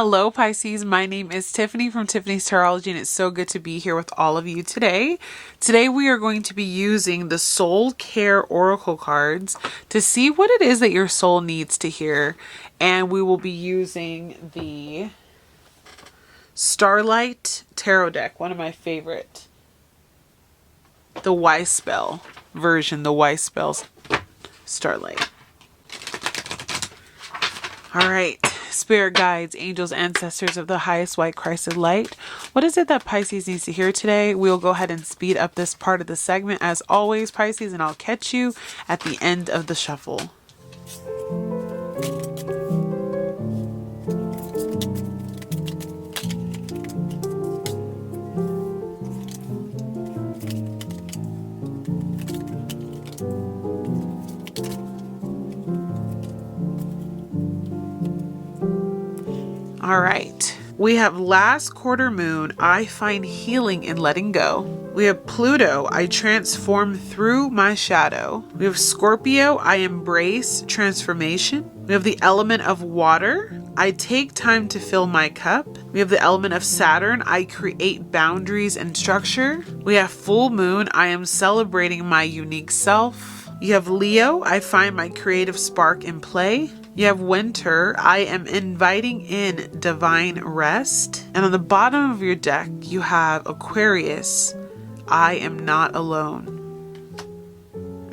Hello Pisces, my name is Tiffany from tiffanystarology and it's so good to be here with all of you today. Today we are going to be using the Soul Care Oracle cards to see what it is that your soul needs to hear. And we will be using the Starlight Tarot deck, one of my favorite. The Wise Spell version, the Wise Spells Starlight. All right. Spirit guides, angels, ancestors of the highest white Christed light. What is it that Pisces needs to hear today? We'll go ahead and speed up this part of the segment as always, Pisces, and I'll catch you at the end of the shuffle. All right, we have last quarter moon, I find healing in letting go. We have Pluto, I transform through my shadow. We have Scorpio, I embrace transformation. We have the element of water, I take time to fill my cup. We have the element of Saturn, I create boundaries and structure. We have full moon, I am celebrating my unique self. You have Leo, I find my creative spark in play. You have winter, I am inviting in divine rest. And on the bottom of your deck, you have Aquarius, I am not alone.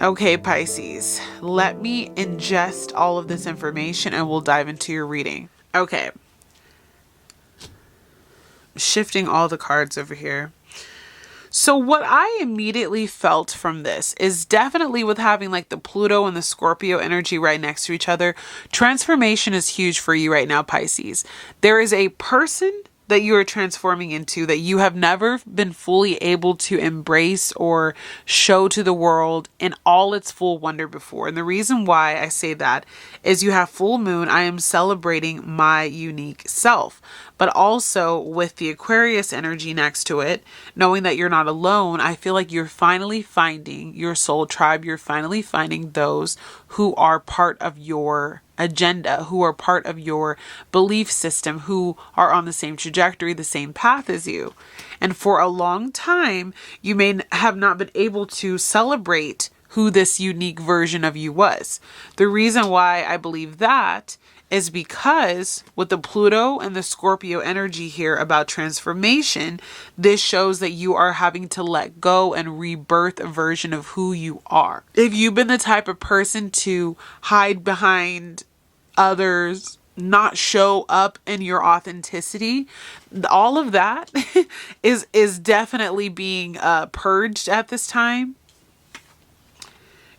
Okay, Pisces, let me ingest all of this information and we'll dive into your reading. Okay. Shifting all the cards over here. So what I immediately felt from this is definitely with having like the Pluto and the Scorpio energy right next to each other, transformation is huge for you right now, Pisces. There is a person that you are transforming into that you have never been fully able to embrace or show to the world in all its full wonder before. And the reason why I say that is you have full moon, I am celebrating my unique self. But also with the Aquarius energy next to it, knowing that you're not alone, I feel like you're finally finding your soul tribe. You're finally finding those who are part of your agenda, who are part of your belief system, who are on the same trajectory, the same path as you. And for a long time, you may have not been able to celebrate who this unique version of you was. The reason why I believe that is because with the Pluto and the Scorpio energy here about transformation, this shows that you are having to let go and rebirth a version of who you are. If you've been the type of person to hide behind others, not show up in your authenticity, all of that is definitely being purged at this time.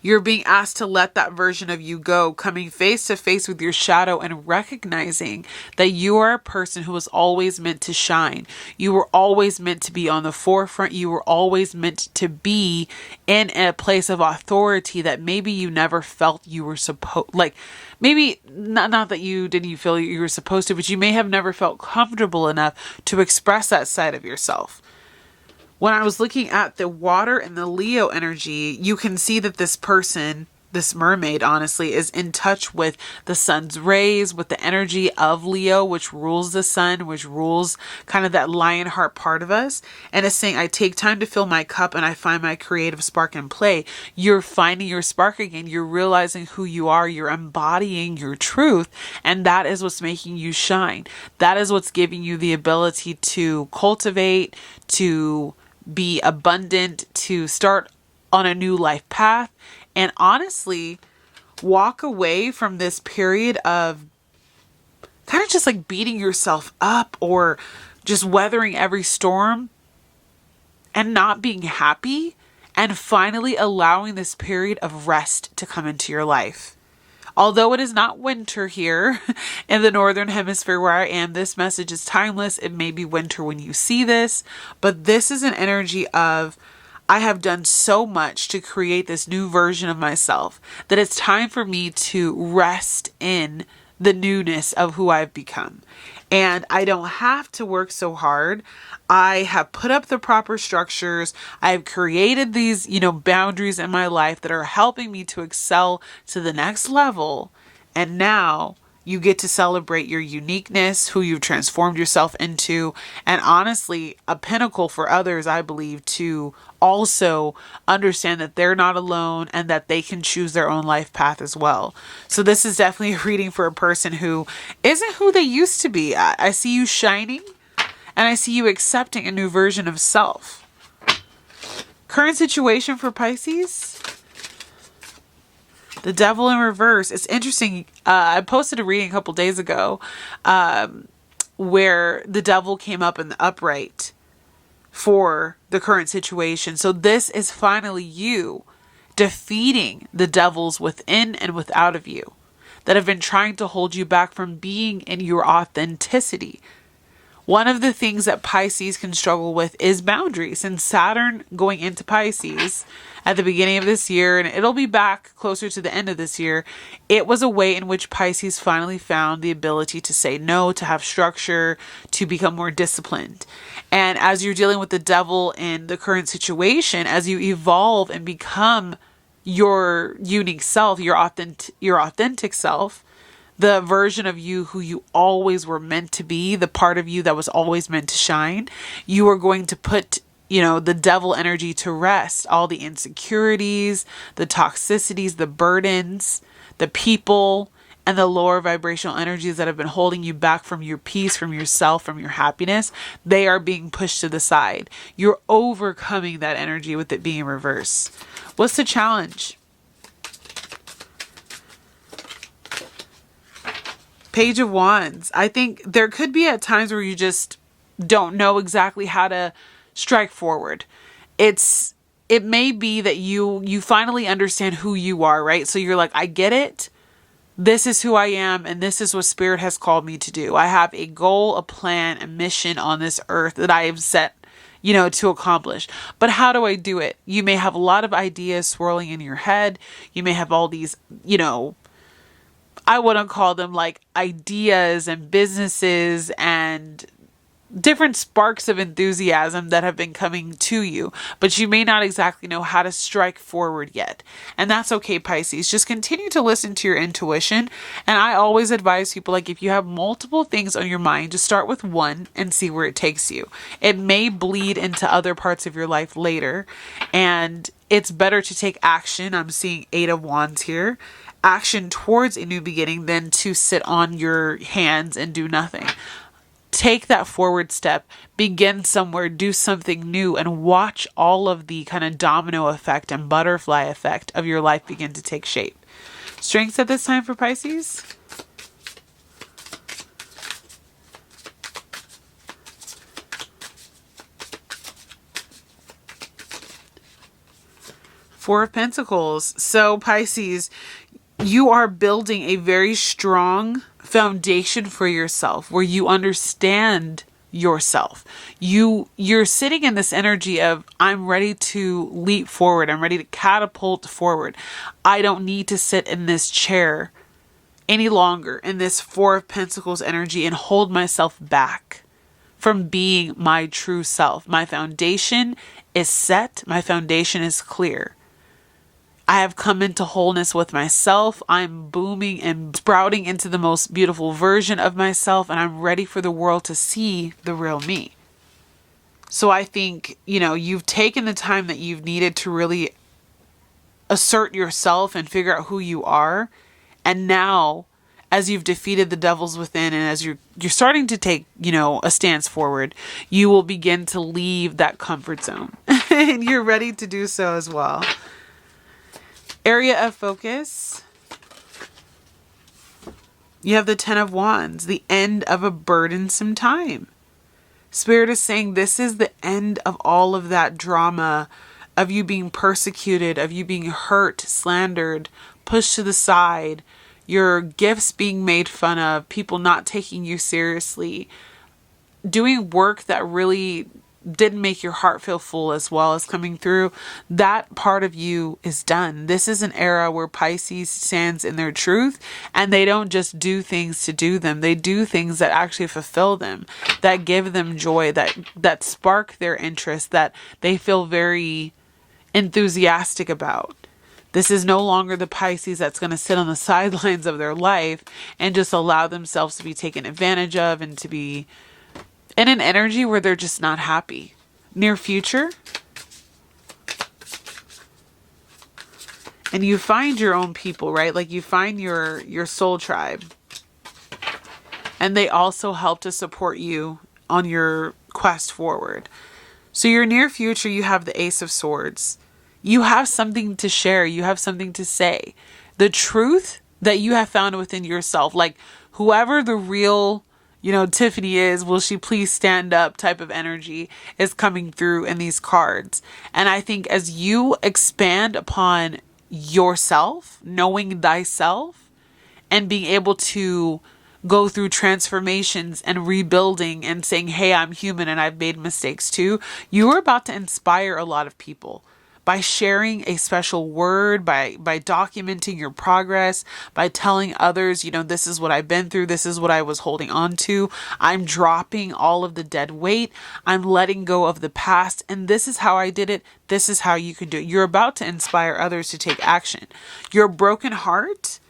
You're being asked to let that version of you go, coming face to face with your shadow and recognizing that you are a person who was always meant to shine. You were always meant to be on the forefront. You were always meant to be in a place of authority that maybe you never felt you were supposed, like maybe not that you didn't feel you were supposed to, but you may have never felt comfortable enough to express that side of yourself. When I was looking at the water and the Leo energy, you can see that this person, this mermaid, honestly, is in touch with the sun's rays, with the energy of Leo, which rules the sun, which rules kind of that lion heart part of us. And it's saying, I take time to fill my cup and I find my creative spark in play. You're finding your spark again. You're realizing who you are. You're embodying your truth. And that is what's making you shine. That is what's giving you the ability to cultivate, to be abundant, to start on a new life path, and honestly walk away from this period of kind of just like beating yourself up or just weathering every storm and not being happy, and finally allowing this period of rest to come into your life. Although it is not winter here in the Northern Hemisphere where I am, this message is timeless. It may be winter when you see this, but this is an energy of, I have done so much to create this new version of myself that it's time for me to rest in the newness of who I've become. And I don't have to work so hard. I have put up the proper structures. I've created these, boundaries in my life that are helping me to excel to the next level. And now You get to celebrate your uniqueness, who you've transformed yourself into, and honestly, a pinnacle for others, I believe, to also understand that they're not alone and that they can choose their own life path as well. So this is definitely a reading for a person who isn't who they used to be. I see you shining, and I see you accepting a new version of self. Current situation for Pisces. The Devil in reverse. It's interesting. I posted a reading a couple days ago where the Devil came up in the upright for the current situation. So this is finally you defeating the devils within and without of you that have been trying to hold you back from being in your authenticity. One of the things that Pisces can struggle with is boundaries, and Saturn going into Pisces at the beginning of this year, and it'll be back closer to the end of this year. It was a way in which Pisces finally found the ability to say no, to have structure, to become more disciplined. And as you're dealing with the devil in the current situation, as you evolve and become your unique self, your authentic self, the version of you who you always were meant to be, the part of you that was always meant to shine, you are going to put, the devil energy to rest. All the insecurities, the toxicities, the burdens, the people, and the lower vibrational energies that have been holding you back from your peace, from yourself, from your happiness, they are being pushed to the side. You're overcoming that energy with it being reverse. What's the challenge? Page of Wands. I think there could be at times where you just don't know exactly how to strike forward. It may be that you finally understand who you are, right? So you're like, I get it. This is who I am, and this is what Spirit has called me to do. I have a goal, a plan, a mission on this earth that I have set, to accomplish. But how do I do it? You may have a lot of ideas swirling in your head. You may have all these, I wouldn't call them like ideas and businesses and different sparks of enthusiasm that have been coming to you, but you may not exactly know how to strike forward yet. And that's okay, Pisces. Just continue to listen to your intuition. And I always advise people, like, if you have multiple things on your mind, just start with one and see where it takes you. It may bleed into other parts of your life later, and it's better to take action. I'm seeing 8 of Wands here. Action towards a new beginning than to sit on your hands and do nothing. Take that forward step, begin somewhere, do something new, and watch all of the kind of domino effect and butterfly effect of your life begin to take shape. Strengths at this time for Pisces? Four of Pentacles. So Pisces, you are building a very strong foundation for yourself where you understand yourself. You're sitting in this energy of, I'm ready to leap forward. I'm ready to catapult forward. I don't need to sit in this chair any longer in this Four of Pentacles energy and hold myself back from being my true self. My foundation is set. My foundation is clear. I have come into wholeness with myself. I'm booming and sprouting into the most beautiful version of myself, and I'm ready for the world to see the real me. So I think, you've taken the time that you've needed to really assert yourself and figure out who you are. And now, as you've defeated the devils within, and as you're starting to take, a stance forward, you will begin to leave that comfort zone. And you're ready to do so as well. Area of focus. You have the 10 of Wands, the end of a burdensome time. Spirit is saying this is the end of all of that drama, of you being persecuted, of you being hurt, slandered, pushed to the side, your gifts being made fun of, people not taking you seriously, doing work that really didn't make your heart feel full as well as coming through. That part of you is done. This is an era where Pisces stands in their truth, and they don't just do things to do them. They do things that actually fulfill them, that give them joy, that spark their interest, that they feel very enthusiastic about. This is no longer the Pisces that's going to sit on the sidelines of their life and just allow themselves to be taken advantage of and to be in an energy where they're just not happy. Near future, and you find your own people, right? Like you find your soul tribe. And they also help to support you on your quest forward. So your near future, you have the Ace of Swords. You have something to share. You have something to say. The truth that you have found within yourself, like whoever the real, Tiffany is, will she please stand up type of energy is coming through in these cards. And I think as you expand upon yourself, knowing thyself, and being able to go through transformations and rebuilding and saying, hey, I'm human and I've made mistakes too, you are about to inspire a lot of people by sharing a special word, by documenting your progress, by telling others, this is what I've been through. This is what I was holding on to. I'm dropping all of the dead weight. I'm letting go of the past. And this is how I did it. This is how you can do it. You're about to inspire others to take action. Your broken heart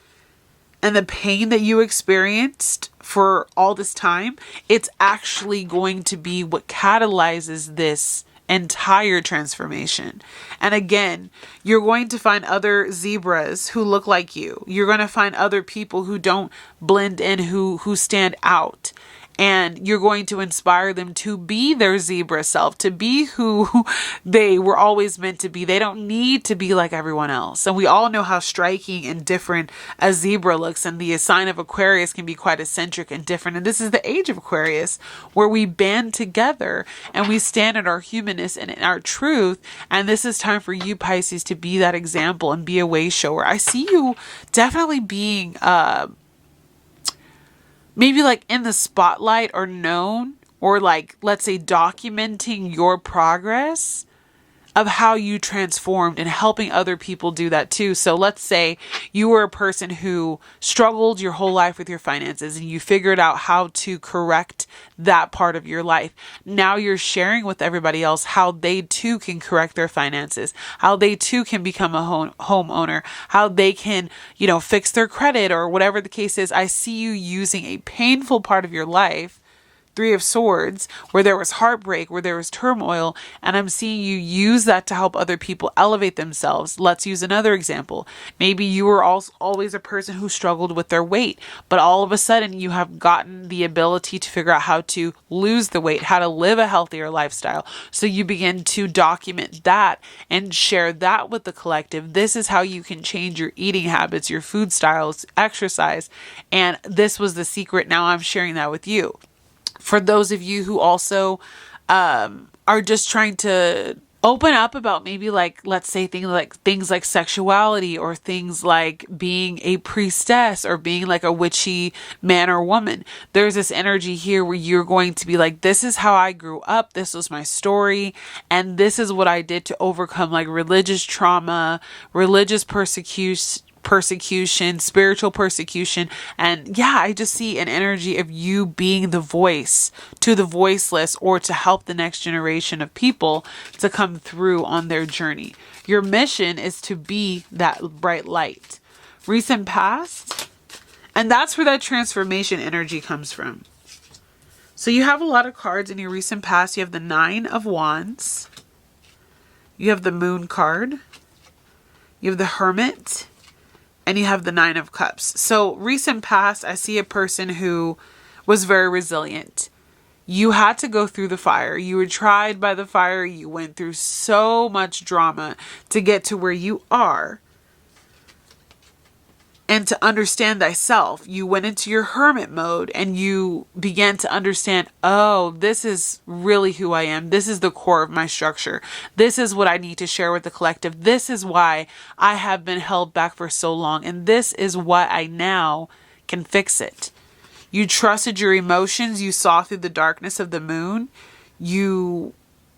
and the pain that you experienced for all this time, it's actually going to be what catalyzes this entire transformation. And again, you're going to find other zebras who look like you. You're going to find other people who don't blend in, who stand out. And you're going to inspire them to be their zebra self, to be who they were always meant to be. They don't need to be like everyone else. And we all know how striking and different a zebra looks. And the sign of Aquarius can be quite eccentric and different. And this is the age of Aquarius, where we band together and we stand in our humanness and in our truth. And this is time for you, Pisces, to be that example and be a way shower. I see you definitely being maybe like in the spotlight or known, or like, let's say, documenting your progress of how you transformed and helping other people do that too. So let's say you were a person who struggled your whole life with your finances and you figured out how to correct that part of your life. Now you're sharing with everybody else how they too can correct their finances, how they too can become a homeowner, how they can, fix their credit or whatever the case is. I see you using a painful part of your life, Three of Swords, where there was heartbreak, where there was turmoil, and I'm seeing you use that to help other people elevate themselves. Let's use another example. Maybe you were always a person who struggled with their weight, but all of a sudden you have gotten the ability to figure out how to lose the weight, how to live a healthier lifestyle. So you begin to document that and share that with the collective. This is how you can change your eating habits, your food styles, exercise, and this was the secret. Now I'm sharing that with you. For those of you who also are just trying to open up about maybe like, let's say things like sexuality, or things like being a priestess, or being like a witchy man or woman. There's this energy here where you're going to be like, this is how I grew up. This was my story. And this is what I did to overcome like religious trauma, religious persecution, spiritual persecution. And yeah, I just see an energy of you being the voice to the voiceless, or to help the next generation of people to come through on their journey. Your mission is to be that bright light. Recent past, and that's where that transformation energy comes from. So you have a lot of cards in your recent past. You have the Nine of Wands. You have the Moon card. You have the Hermit. And you have the Nine of Cups. So recent past, I see a person who was very resilient. You had to go through the fire. You were tried by the fire. You went through so much drama to get to where you are. And to understand thyself, you went into your hermit mode and you began to understand, oh, this is really who I am. This is the core of my structure. This is what I need to share with the collective. This is why I have been held back for so long. And this is why I now can fix it. You trusted your emotions. You saw through the darkness of the moon. You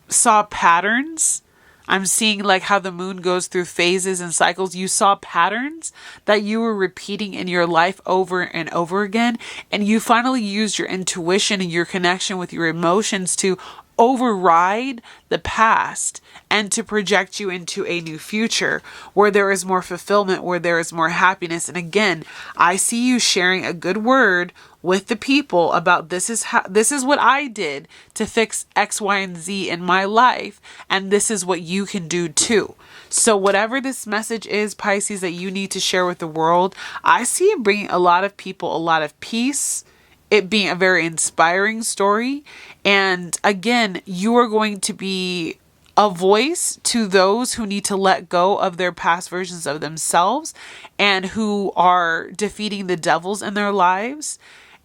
saw patterns. I'm seeing like how the moon goes through phases and cycles. You saw patterns that you were repeating in your life over and over again. And you finally used your intuition and your connection with your emotions to override the past and to project you into a new future where there is more fulfillment, where there is more happiness. And again, I see you sharing a good word with the people about this is what I did to fix X, Y, and Z in my life, and this is what you can do too. So whatever this message is, Pisces, that you need to share with the world, I see it bringing a lot of people a lot of peace, it being a very inspiring story. And again, you are going to be a voice to those who need to let go of their past versions of themselves and who are defeating the devils in their lives,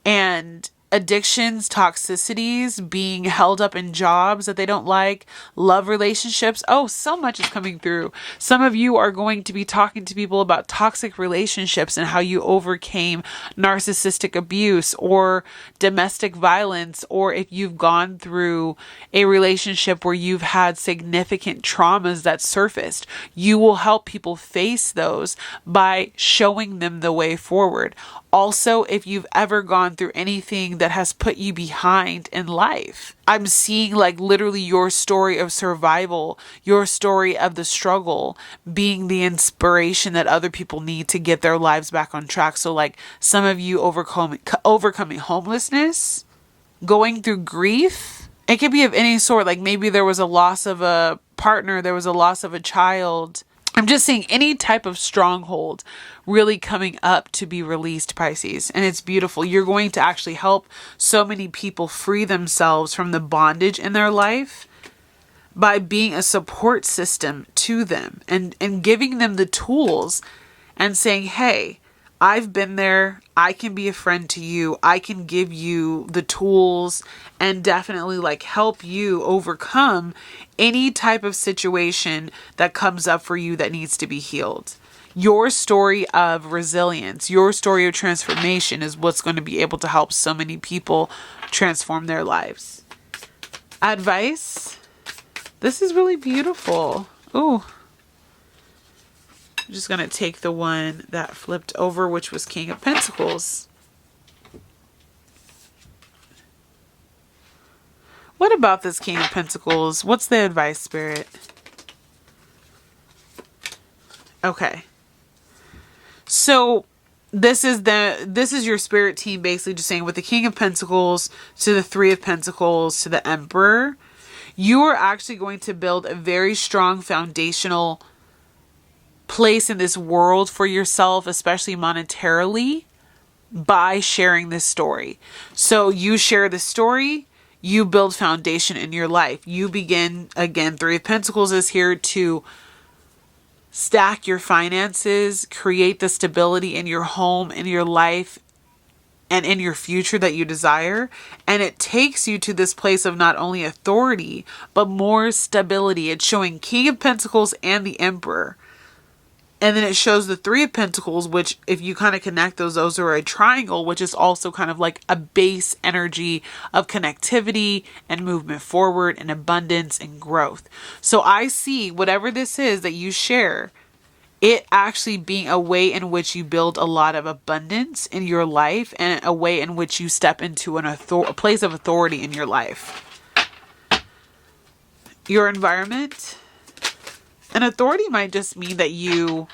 and addictions, toxicities, being held up in jobs that they don't like, love relationships. Oh, so much is coming through. Some of you are going to be talking to people about toxic relationships and how you overcame narcissistic abuse or domestic violence, or if you've gone through a relationship where you've had significant traumas that surfaced. You will help people face those by showing them the way forward. Also, if you've ever gone through anything that has put you behind in life, I'm seeing like literally your story of survival, your story of the struggle being the inspiration that other people need to get their lives back on track. So like some of you overcoming homelessness, going through grief. It could be of any sort. Like maybe there was a loss of a partner, there was a loss of a child. I'm just seeing any type of stronghold really coming up to be released, Pisces. And it's beautiful. You're going to actually help so many people free themselves from the bondage in their life by being a support system to them and giving them the tools and saying, hey, I've been there. I can be a friend to you. I can give you the tools and definitely like help you overcome any type of situation that comes up for you that needs to be healed. Your story of resilience, your story of transformation is what's going to be able to help so many people transform their lives. Advice. This is really beautiful. Ooh. I'm just going to take the one that flipped over, which was King of Pentacles. What about this King of Pentacles? What's the advice, Spirit? Okay. So this is your spirit team basically just saying with the King of Pentacles to the Three of Pentacles to the Emperor, you are actually going to build a very strong foundational place in this world for yourself, especially monetarily, by sharing this story. So you share the story, you build foundation in your life. You begin, again, Three of Pentacles is here to stack your finances, create the stability in your home, in your life, and in your future that you desire. And it takes you to this place of not only authority, but more stability. It's showing King of Pentacles and the Emperor. And then it shows the Three of Pentacles, which if you kind of connect those are a triangle, which is also kind of like a base energy of connectivity and movement forward and abundance and growth. So I see whatever this is that you share, it actually being a way in which you build a lot of abundance in your life and a way in which you step into a place of authority in your life. Your environment. An authority might just mean that you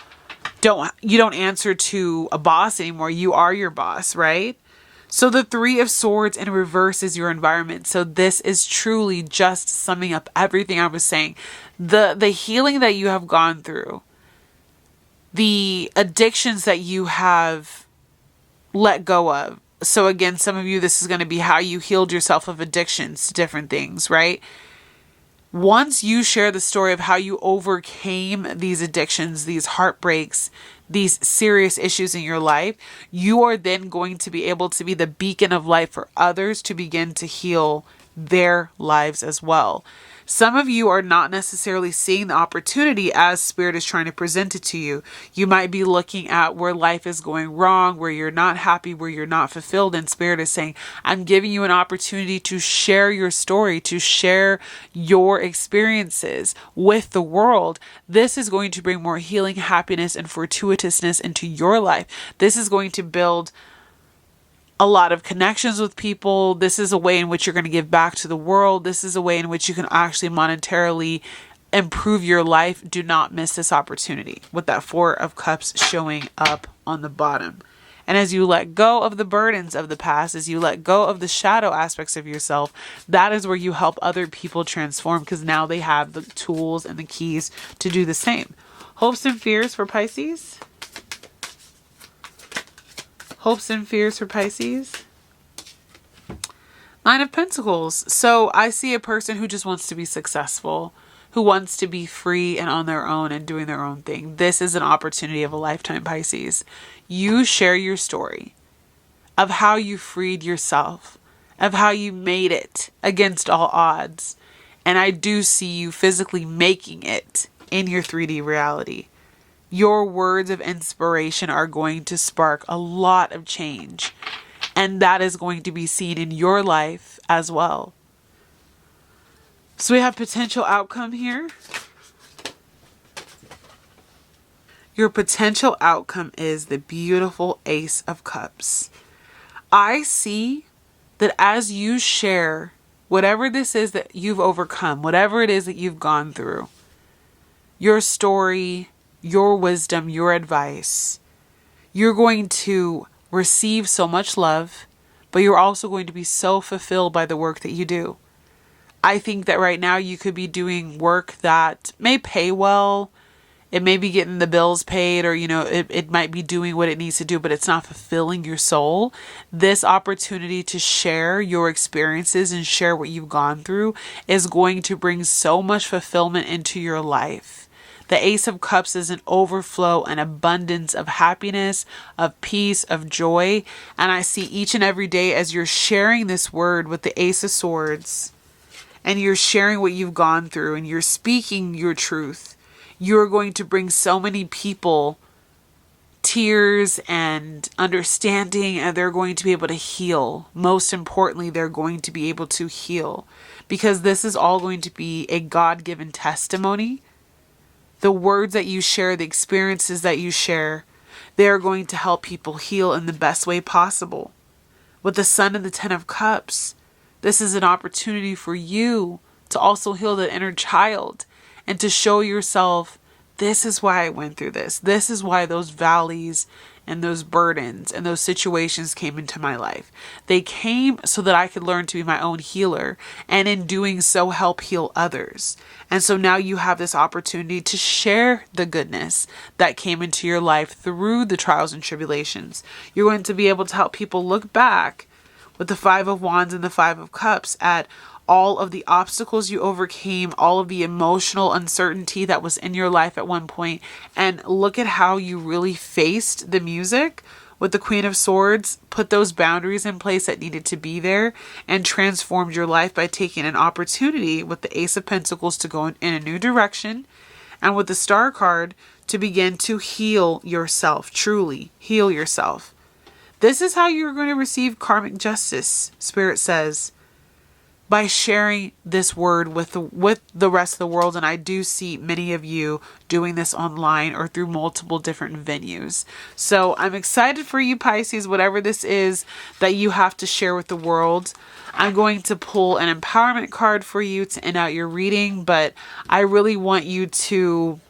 don't answer to a boss anymore. You are your boss, right? So the Three of Swords in reverse is your environment. So this is truly just summing up everything I was saying. The healing that you have gone through, the addictions that you have let go of. So again, some of you, this is going to be how you healed yourself of addictions to different things, right? Once you share the story of how you overcame these addictions, these heartbreaks, these serious issues in your life, you are then going to be able to be the beacon of light for others to begin to heal their lives as well. Some of you are not necessarily seeing the opportunity as Spirit is trying to present it to you. You might be looking at where life is going wrong, where you're not happy, where you're not fulfilled. And Spirit is saying, I'm giving you an opportunity to share your story, to share your experiences with the world. This is going to bring more healing, happiness, and fortuitousness into your life. This is going to build a lot of connections with people. This is a way in which you're going to give back to the world. This is a way in which you can actually monetarily improve your life. Do not miss this opportunity with that Four of Cups showing up on the bottom. And as you let go of the burdens of the past, as you let go of the shadow aspects of yourself, that is where you help other people transform, because now they have the tools and the keys to do the same. Hopes and fears for Pisces. Hopes and fears for Pisces. Nine of Pentacles. So I see a person who just wants to be successful, who wants to be free and on their own and doing their own thing. This is an opportunity of a lifetime, Pisces. You share your story of how you freed yourself, of how you made it against all odds. And I do see you physically making it in your 3D reality. Your words of inspiration are going to spark a lot of change. And that is going to be seen in your life as well. So we have potential outcome here. Your potential outcome is the beautiful Ace of Cups. I see that as you share whatever this is that you've overcome, whatever it is that you've gone through, your story, your wisdom, your advice, you're going to receive so much love, but you're also going to be so fulfilled by the work that you do. I think that right now you could be doing work that may pay well. It may be getting the bills paid, or, it might be doing what it needs to do, but it's not fulfilling your soul. This opportunity to share your experiences and share what you've gone through is going to bring so much fulfillment into your life. The Ace of Cups is an overflow, an abundance of happiness, of peace, of joy. And I see each and every day as you're sharing this word with the Ace of Swords, and you're sharing what you've gone through, and you're speaking your truth, you're going to bring so many people tears and understanding, and they're going to be able to heal. Most importantly, they're going to be able to heal, because this is all going to be a God-given testimony. The words that you share, the experiences that you share, they're going to help people heal in the best way possible. With the Sun and the Ten of Cups, this is an opportunity for you to also heal the inner child and to show yourself, this is why I went through this. This is why those valleys and those burdens and those situations came into my life. They came so that I could learn to be my own healer, and in doing so help heal others. And so now you have this opportunity to share the goodness that came into your life through the trials and tribulations. You're going to be able to help people look back with the Five of Wands and the Five of Cups at all of the obstacles you overcame, all of the emotional uncertainty that was in your life at one point, and look at how you really faced the music with the Queen of Swords, put those boundaries in place that needed to be there, and transformed your life by taking an opportunity with the Ace of Pentacles to go in a new direction, and with the Star card to begin to heal yourself, truly heal yourself. This is how you're going to receive karmic justice, Spirit says, by sharing this word with the rest of the world. And I do see many of you doing this online or through multiple different venues. So I'm excited for you, Pisces, whatever this is that you have to share with the world. I'm going to pull an empowerment card for you to end out your reading, but I really want you to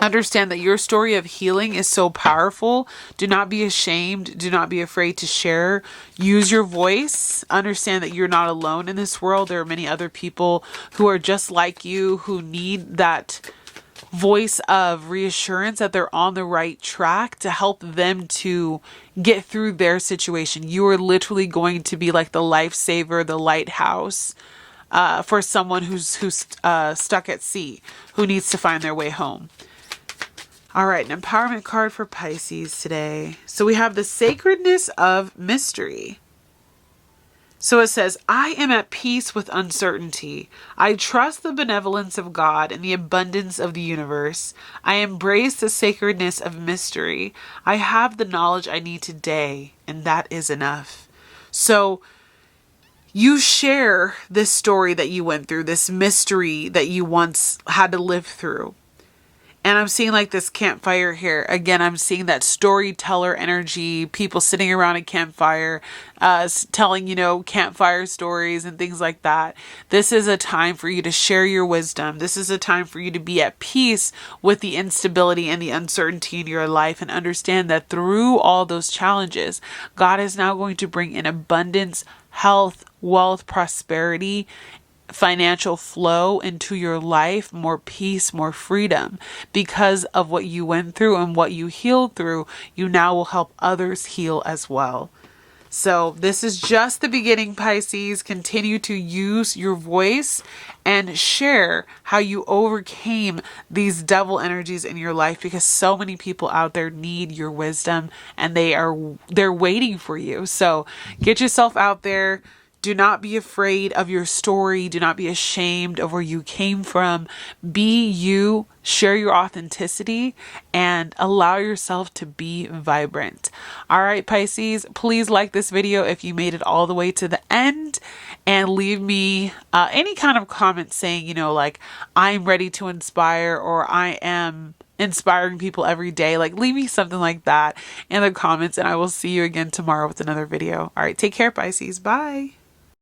understand that your story of healing is so powerful. Do not be ashamed. Do not be afraid to share. Use your voice. Understand that you're not alone in this world. There are many other people who are just like you, who need that voice of reassurance that they're on the right track to help them to get through their situation. You are literally going to be like the lifesaver, the lighthouse, for someone who's stuck at sea, who needs to find their way home. All right, an empowerment card for Pisces today. So we have the sacredness of mystery. So it says, I am at peace with uncertainty. I trust the benevolence of God and the abundance of the universe. I embrace the sacredness of mystery. I have the knowledge I need today, and that is enough. So you share this story that you went through, this mystery that you once had to live through. And I'm seeing like this campfire here. Again, I'm seeing that storyteller energy, people sitting around a campfire, telling, campfire stories and things like that. This is a time for you to share your wisdom. This is a time for you to be at peace with the instability and the uncertainty in your life, and understand that through all those challenges, God is now going to bring in abundance, health, wealth, prosperity, financial flow into your life, more peace, more freedom. Because of what you went through and what you healed through, you now will help others heal as well. So this is just the beginning, Pisces. Continue to use your voice and share how you overcame these devil energies in your life, because so many people out there need your wisdom and they're waiting for you. So get yourself out there. Do not be afraid of your story. Do not be ashamed of where you came from. Be you, share your authenticity, and allow yourself to be vibrant. All right, Pisces, please like this video if you made it all the way to the end, and leave me any kind of comment saying, like, I'm ready to inspire, or I am inspiring people every day. Like, leave me something like that in the comments, and I will see you again tomorrow with another video. All right, take care, Pisces. Bye.